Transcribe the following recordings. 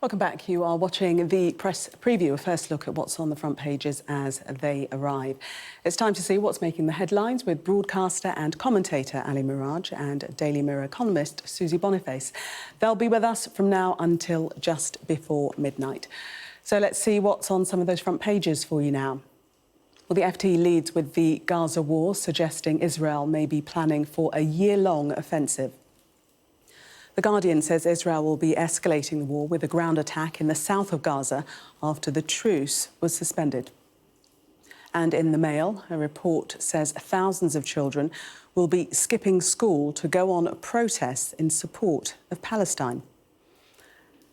Welcome back. You are watching the press preview, a first look at what's on the front pages as they arrive. It's time to see what's making the headlines with broadcaster and commentator Ali Miraj and Daily Mirror columnist Susie Boniface. They'll be with us from now until just before midnight. So let's see what's on some of those front pages for you now. Well, the FT leads with the Gaza war, suggesting Israel may be planning for a year-long offensive. The Guardian says Israel will be escalating the war with a ground attack in the south of Gaza after the truce was suspended. And in the Mail, a report says thousands of children will be skipping school to go on protests in support of Palestine.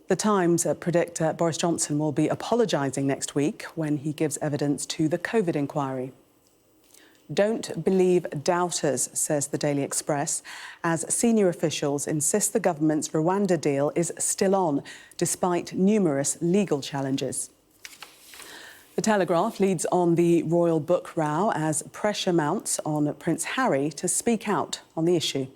The Times predict Boris Johnson will be apologising next week when he gives evidence to the COVID inquiry. Don't believe doubters, says the Daily Express, as senior officials insist the government's Rwanda deal is still on, despite numerous legal challenges. The Telegraph leads on the royal book row as pressure mounts on Prince Harry to speak out on the issue.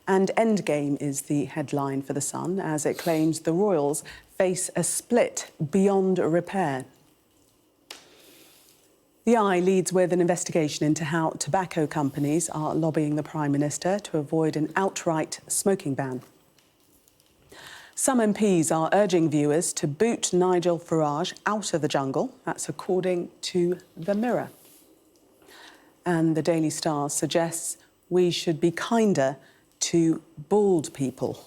And Endgame is the headline for The Sun, as it claims the royals face a split beyond repair. The Eye leads with an investigation into how tobacco companies are lobbying the Prime Minister to avoid an outright smoking ban. Some MPs are urging viewers to boot Nigel Farage out of the jungle. That's according to The Mirror. And the Daily Star suggests we should be kinder to bald people.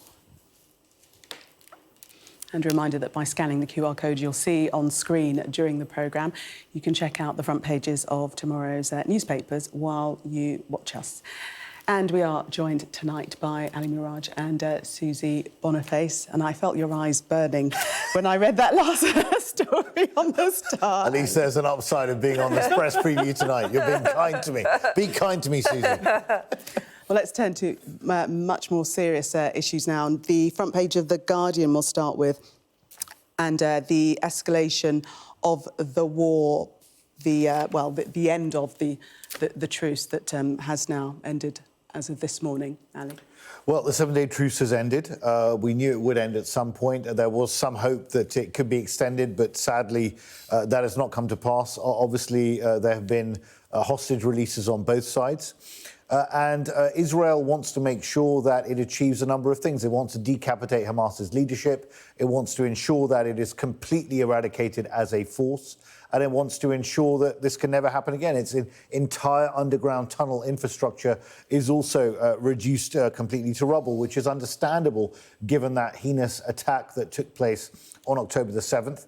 And a reminder that by scanning the QR code you'll see on screen during the programme, you can check out the front pages of tomorrow's newspapers while you watch us. And we are joined tonight by Ali Miraj and Susie Boniface. And I felt your eyes burning when I read that last story on the Star. At least there's an upside of being on this press preview tonight. You're being kind to me. Be kind to me, Susie. Well, let's turn to much more serious issues now. And the front page of The Guardian we'll start with, and the escalation of the war, the end of the truce that has now ended as of this morning. Ali? Well, the 7-day truce has ended. We knew it would end at some point. There was some hope that it could be extended, but sadly, that has not come to pass. Obviously, there have been hostage releases on both sides. And Israel wants to make sure that it achieves a number of things. It wants to decapitate Hamas's leadership. It wants to ensure that it is completely eradicated as a force. And it wants to ensure that this can never happen again. Its entire underground tunnel infrastructure is also reduced completely to rubble, which is understandable given that heinous attack that took place on October the 7th.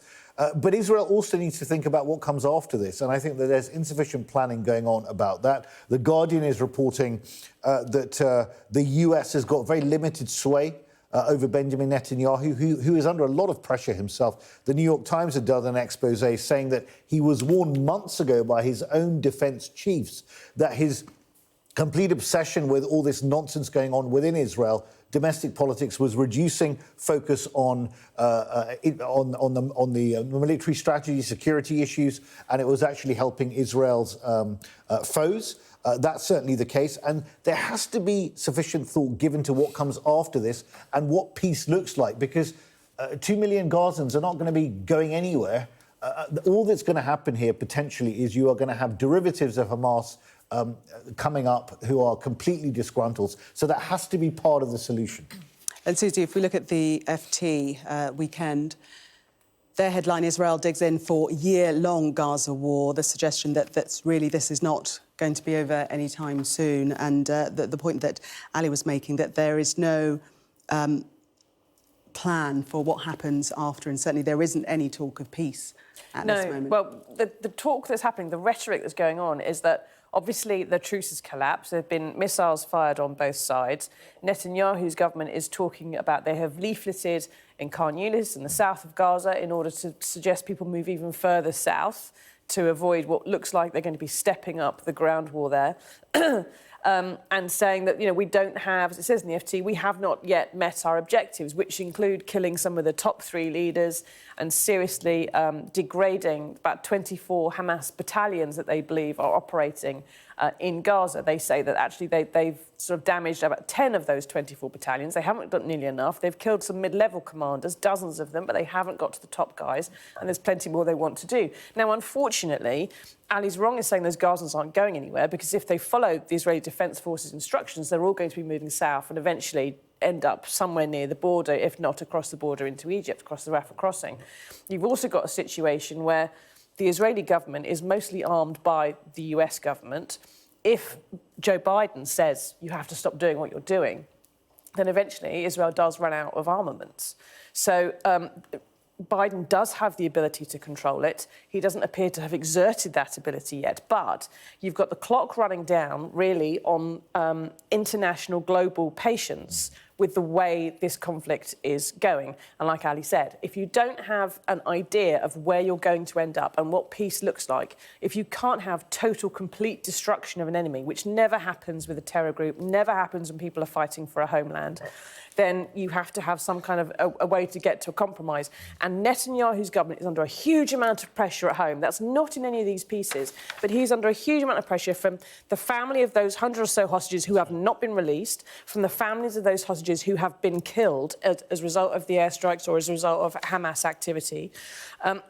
But Israel also needs to think about what comes after this, and I think that there's insufficient planning going on about that. The Guardian is reporting that the US has got very limited sway over Benjamin Netanyahu, who is under a lot of pressure himself. The New York Times had done an expose saying that he was warned months ago by his own defense chiefs that his complete obsession with all this nonsense going on within Israel, domestic politics, was reducing focus on the military strategy, security issues, and it was actually helping Israel's foes. That's certainly the case, and there has to be sufficient thought given to what comes after this and what peace looks like, because 2 million Gazans are not going to be going anywhere. All that's going to happen here potentially is you are going to have derivatives of Hamas coming up who are completely disgruntled. So that has to be part of the solution. And Susie, if we look at the FT weekend, their headline, Israel digs in for year-long Gaza war, the suggestion that this is not going to be over anytime soon, and the point that Ali was making, that there is no plan for what happens after, and certainly there isn't any talk of peace at this moment. Well, the talk that's happening, the rhetoric that's going on is that obviously the truce has collapsed. There have been missiles fired on both sides. Netanyahu's government is talking about they have leafleted in Khan Yunis in the south of Gaza in order to suggest people move even further south to avoid what looks like they're going to be stepping up the ground war there. And saying that, we don't have, as it says in the FT, we have not yet met our objectives, which include killing some of the top 3 leaders and seriously degrading about 24 Hamas battalions that they believe are operating in Gaza. They say that actually they've sort of damaged about 10 of those 24 battalions. They haven't done nearly enough. They've killed some mid-level commanders, dozens of them, but they haven't got to the top guys, and there's plenty more they want to do. Now, unfortunately, Ali's wrong in saying those Gazans aren't going anywhere, because if they follow the Israeli Defence Forces instructions, they're all going to be moving south and eventually end up somewhere near the border, if not across the border into Egypt, across the Rafah crossing. You've also got a situation where the Israeli government is mostly armed by the US government. If Joe Biden says you have to stop doing what you're doing, then eventually Israel does run out of armaments. So Biden does have the ability to control it. He doesn't appear to have exerted that ability yet, but you've got the clock running down, really, on international global patience with the way this conflict is going. And like Ali said, if you don't have an idea of where you're going to end up and what peace looks like, if you can't have total, complete destruction of an enemy, which never happens with a terror group, never happens when people are fighting for a homeland, then you have to have some kind of a way to get to a compromise. And Netanyahu's government is under a huge amount of pressure at home. That's not in any of these pieces, but he's under a huge amount of pressure from the family of those 100 or so hostages who have not been released, from the families of those hostages who have been killed as a result of the airstrikes or as a result of Hamas activity. And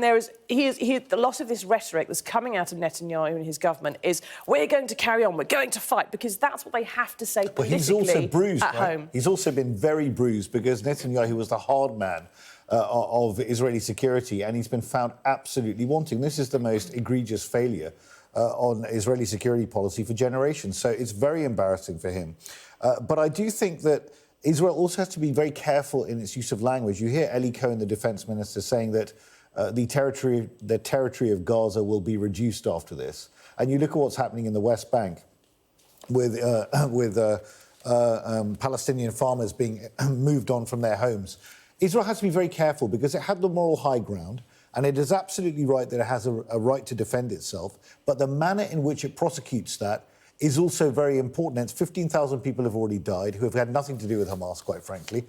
the loss of this rhetoric that's coming out of Netanyahu and his government is, we're going to carry on, we're going to fight, because that's what they have to say politically. But he's also bruised, at home. He's also been very bruised because Netanyahu was the hard man of Israeli security, and he's been found absolutely wanting. This is the most egregious failure on Israeli security policy for generations. So it's very embarrassing for him. But I do think that Israel also has to be very careful in its use of language. You hear Eli Cohen, the defense minister, saying that the territory of Gaza will be reduced after this. And you look at what's happening in the West Bank with Palestinian farmers being moved on from their homes. Israel has to be very careful because it had the moral high ground, and it is absolutely right that it has a right to defend itself. But the manner in which it prosecutes that is also very important. And 15,000 people have already died who have had nothing to do with Hamas, quite frankly.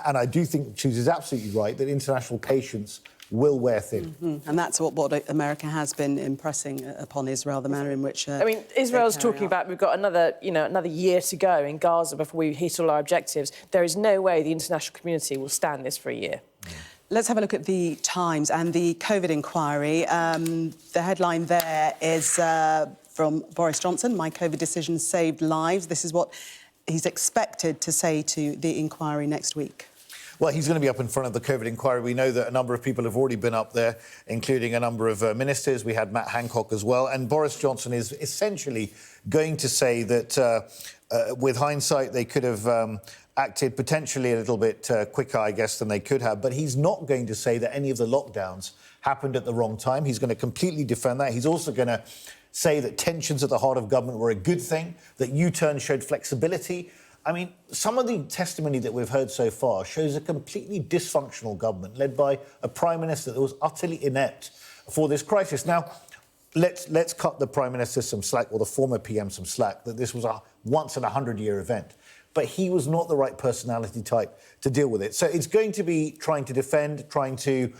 And I do think Susie is absolutely right that international patience will wear thin. Mm-hmm. And that's what America has been impressing upon Israel, the manner in which... I mean, Israel's talking about we've got another year to go in Gaza before we hit all our objectives. There is no way the international community will stand this for a year. Let's have a look at the Times and the COVID inquiry. The headline there is from Boris Johnson, "My COVID decision saved lives." This is what he's expected to say to the inquiry next week. Well, he's going to be up in front of the COVID inquiry. We know that a number of people have already been up there, including a number of ministers. We had Matt Hancock as well. And Boris Johnson is essentially going to say that, with hindsight, they could have acted potentially a little bit quicker, I guess, than they could have. But he's not going to say that any of the lockdowns happened at the wrong time. He's going to completely defend that. He's also going to say that tensions at the heart of government were a good thing, that U-turn showed flexibility. I mean, some of the testimony that we've heard so far shows a completely dysfunctional government led by a prime minister that was utterly inept for this crisis. Now, let's cut the prime minister some slack, or the former PM some slack, that this was a once-in-a-100-year event. But he was not the right personality type to deal with it. So it's going to be trying to defend, trying to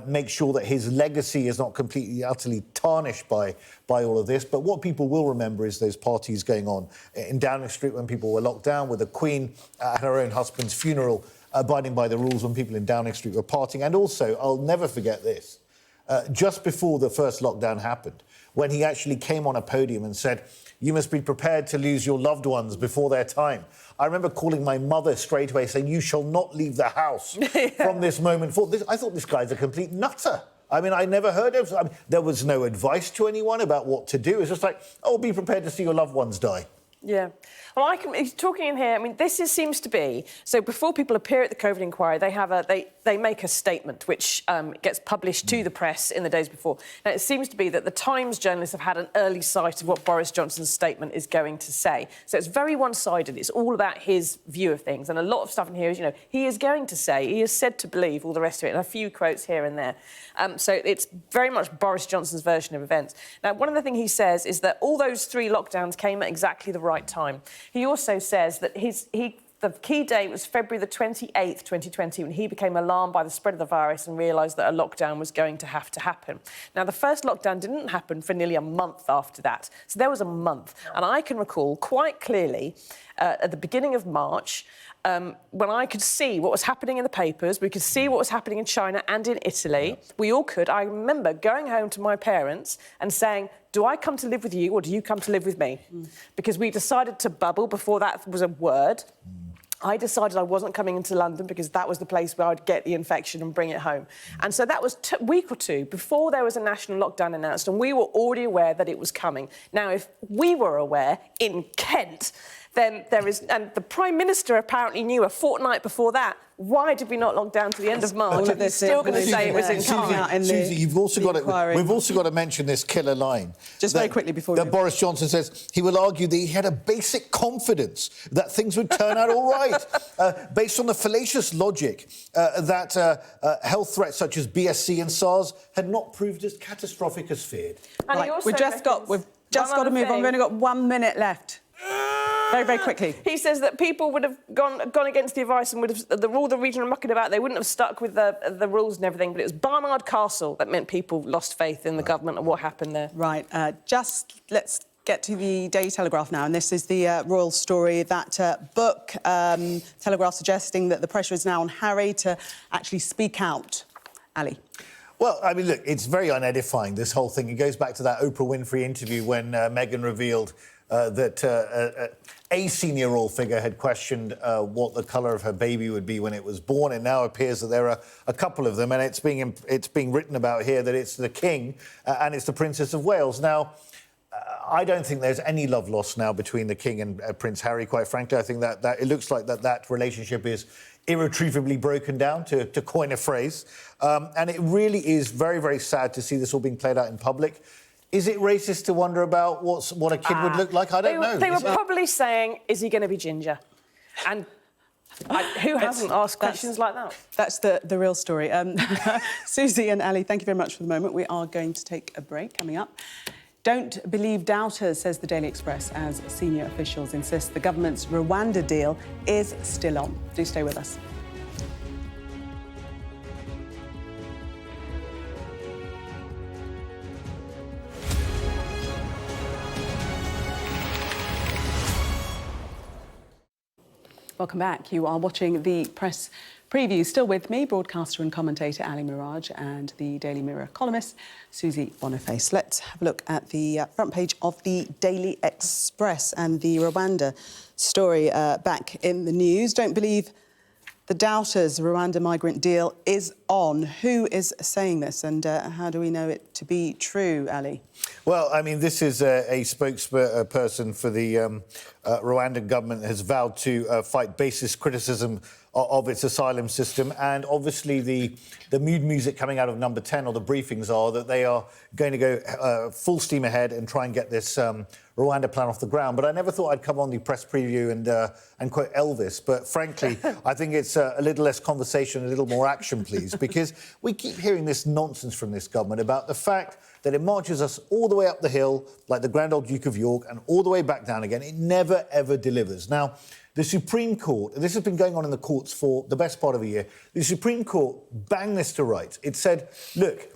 make sure that his legacy is not completely, utterly tarnished by all of this. But what people will remember is those parties going on in Downing Street when people were locked down, with the Queen at her own husband's funeral, abiding by the rules when people in Downing Street were partying. And also, I'll never forget this, just before the first lockdown happened, when he actually came on a podium and said, "You must be prepared to lose your loved ones before their time." I remember calling my mother straight away saying, "You shall not leave the house from this moment forward." I thought this guy's a complete nutter. I mean, I never heard of... there was no advice to anyone about what to do. It's just like, oh, be prepared to see your loved ones die. Yeah. Well, he's talking in here. I mean, seems to be... So before people appear at the COVID inquiry, they make a statement which gets published to the press in the days before. Now, it seems to be that the Times journalists have had an early sight of what Boris Johnson's statement is going to say. So it's very one-sided. It's all about his view of things. And a lot of stuff in here is, he is going to say, he is said to believe, all the rest of it, and a few quotes here and there. So it's very much Boris Johnson's version of events. Now, one of the things he says is that all those 3 lockdowns came at exactly the right time. He also says that he The key date was February the 28th, 2020, when he became alarmed by the spread of the virus and realised that a lockdown was going to happen. Now, the first lockdown didn't happen for nearly a month after that. So there was a month. And I can recall quite clearly at the beginning of March, when I could see what was happening in the papers, we could see what was happening in China and in Italy. We all could. I remember going home to my parents and saying, do I come to live with you or do you come to live with me? Because we decided to bubble before that was a word. I decided I wasn't coming into London because that was the place where I'd get the infection and bring it home. And so that was a week or two before there was a national lockdown announced, and we were already aware that it was coming. Now, if we were aware in Kent, then there is... And the Prime Minister apparently knew a fortnight before that. Why did we not lock down to the end of March? They're still going to say it was in Kent. Susie, we've also got to mention this killer line. Just very quickly before that Boris Johnson says he will argue that he had a basic confidence that things would turn out all right, based on the fallacious logic that health threats such as BSC and SARS had not proved as catastrophic as feared. Right, we've just got to move on. We've only got 1 minute left. Very, very quickly. He says that people would have gone against the advice and would have the rule the region are mucking about. They wouldn't have stuck with the rules and everything. But it was Barnard Castle that meant people lost faith in the government and what happened there. Right. Let's get to the Daily Telegraph now. And this is the royal story, that book. Telegraph suggesting that the pressure is now on Harry to actually speak out. Ali. Well, I mean, look, it's very unedifying, this whole thing. It goes back to that Oprah Winfrey interview when Meghan revealed that a senior royal figure had questioned what the colour of her baby would be when it was born. It now appears that there are a couple of them, and it's being written about here that it's the King and it's the Princess of Wales. Now, I don't think there's any love lost now between the King and Prince Harry, quite frankly. I think that it looks like that relationship is irretrievably broken down, to coin a phrase. And it really is very, very sad to see this all being played out in public. Is it racist to wonder about what a kid would look like? I don't know. They were probably saying, is he going to be ginger? And who hasn't asked questions like that? That's the real story. Susie and Ali, thank you very much for the moment. We are going to take a break coming up. Don't believe doubters, says the Daily Express, as senior officials insist the government's Rwanda deal is still on. Do stay with us. Welcome back. You are watching the press preview. Still with me, broadcaster and commentator Ali Miraj and the Daily Mirror columnist Susie Boniface. Let's have a look at the front page of the Daily Express and the Rwanda story back in the news. Don't believe the doubters. Rwanda migrant deal is on. Who is saying this, and how do we know it to be true, Ali? Well, I mean, this is a spokesperson for the Rwandan government has vowed to fight baseless criticism of its asylum system. And obviously the mood music coming out of Number 10, or the briefings, are that they are going to go full steam ahead and try and get this Rwanda plan off the ground. But I never thought I'd come on the press preview and quote Elvis. But frankly, I think it's a little less conversation, a little more action, please, because we keep hearing this nonsense from this government about the fact that it marches us all the way up the hill, like the Grand Old Duke of York, and all the way back down again. It never, ever delivers. Now, the Supreme Court, this has been going on in the courts for the best part of a year, the Supreme Court banged this to rights. It said, look,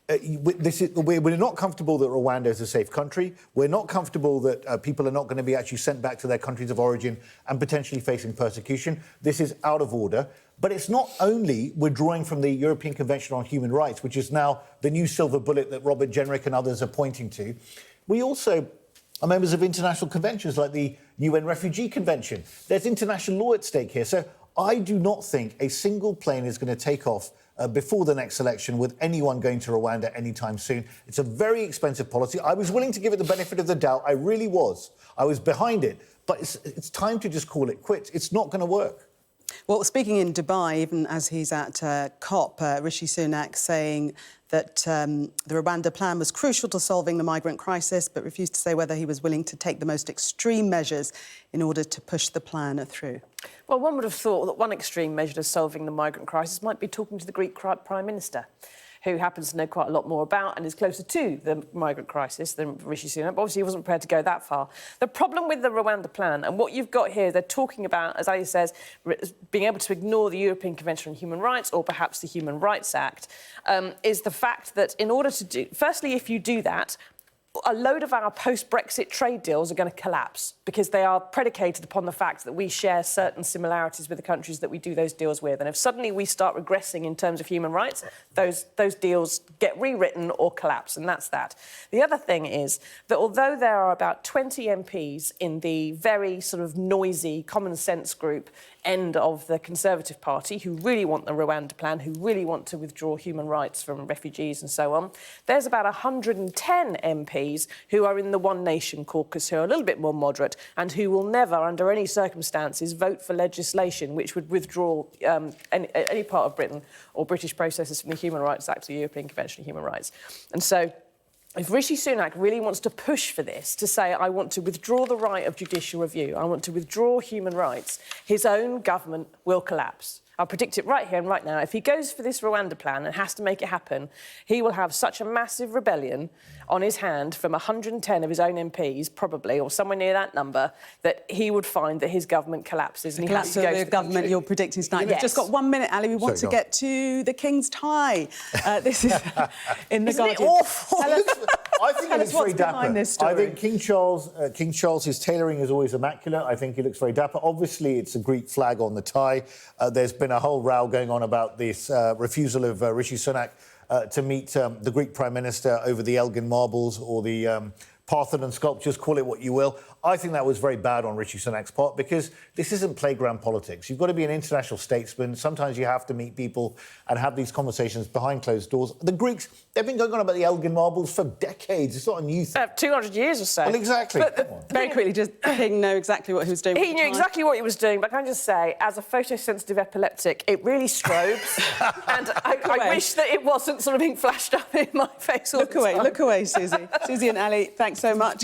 we're not comfortable that Rwanda is a safe country. We're not comfortable that people are not going to be actually sent back to their countries of origin and potentially facing persecution. This is out of order. But it's not only withdrawing from the European Convention on Human Rights, which is now the new silver bullet that Robert Jenrick and others are pointing to. We also are members of international conventions like the UN Refugee Convention. There's international law at stake here. So I do not think a single plane is going to take off before the next election with anyone going to Rwanda anytime soon. It's a very expensive policy. I was willing to give it the benefit of the doubt. I really was. I was behind it. But it's time to just call it quits. It's not going to work. Well, speaking in Dubai, even as he's at COP, Rishi Sunak saying that the Rwanda plan was crucial to solving the migrant crisis, but refused to say whether he was willing to take the most extreme measures in order to push the plan through. Well, one would have thought that one extreme measure to solving the migrant crisis might be talking to the Greek Prime Minister, who happens to know quite a lot more about and is closer to the migrant crisis than Rishi Sunak. But obviously, he wasn't prepared to go that far. The problem with the Rwanda plan, and what you've got here, they're talking about, as Ali says, being able to ignore the European Convention on Human Rights or perhaps the Human Rights Act, is the fact that in order to do... Firstly, if you do that, a load of our post-Brexit trade deals are going to collapse because they are predicated upon the fact that we share certain similarities with the countries that we do those deals with. And if suddenly we start regressing in terms of human rights, those deals get rewritten or collapse, and that's that. The other thing is that although there are about 20 MPs in the very sort of noisy, common-sense group end of the Conservative Party who really want the Rwanda plan, who really want to withdraw human rights from refugees and so on, there's about 110 MPs who are in the One Nation caucus, who are a little bit more moderate and who will never, under any circumstances, vote for legislation which would withdraw any part of Britain or British processes from the Human Rights Act or the European Convention on Human Rights. And so if Rishi Sunak really wants to push for this, to say, I want to withdraw the right of judicial review, I want to withdraw human rights, his own government will collapse. I'll predict it right here and right now. If he goes for this Rwanda plan and has to make it happen, he will have such a massive rebellion on his hand from 110 of his own MPs, probably, or somewhere near that number, that he would find that his government collapses and he has to go to the government country. you're predicting tonight. Yes. We've just got 1 minute, Ali. We want to get to the King's tie. This is in the Isn't it Guardian. awful? I think he looks very dapper. This story. I think King Charles, his tailoring is always immaculate. I think he looks very dapper. Obviously, it's a Greek flag on the tie. There's been a whole row going on about this refusal of Rishi Sunak to meet the Greek Prime Minister over the Elgin marbles or the Parthenon sculptures, call it what you will. I think that was very bad on Rishi Sunak's part because this isn't playground politics. You've got to be an international statesman. Sometimes you have to meet people and have these conversations behind closed doors. The Greeks, they've been going on about the Elgin marbles for decades. It's not a new thing. 200 years or so. Well, exactly. But Very quickly, just the King know exactly what he was doing. he knew exactly what he was doing, but can I just say, as a photosensitive epileptic, it really strobes. And I wish that it wasn't sort of being flashed up in my face all the time. Look away, Susie. Susie and Ali, thanks so much.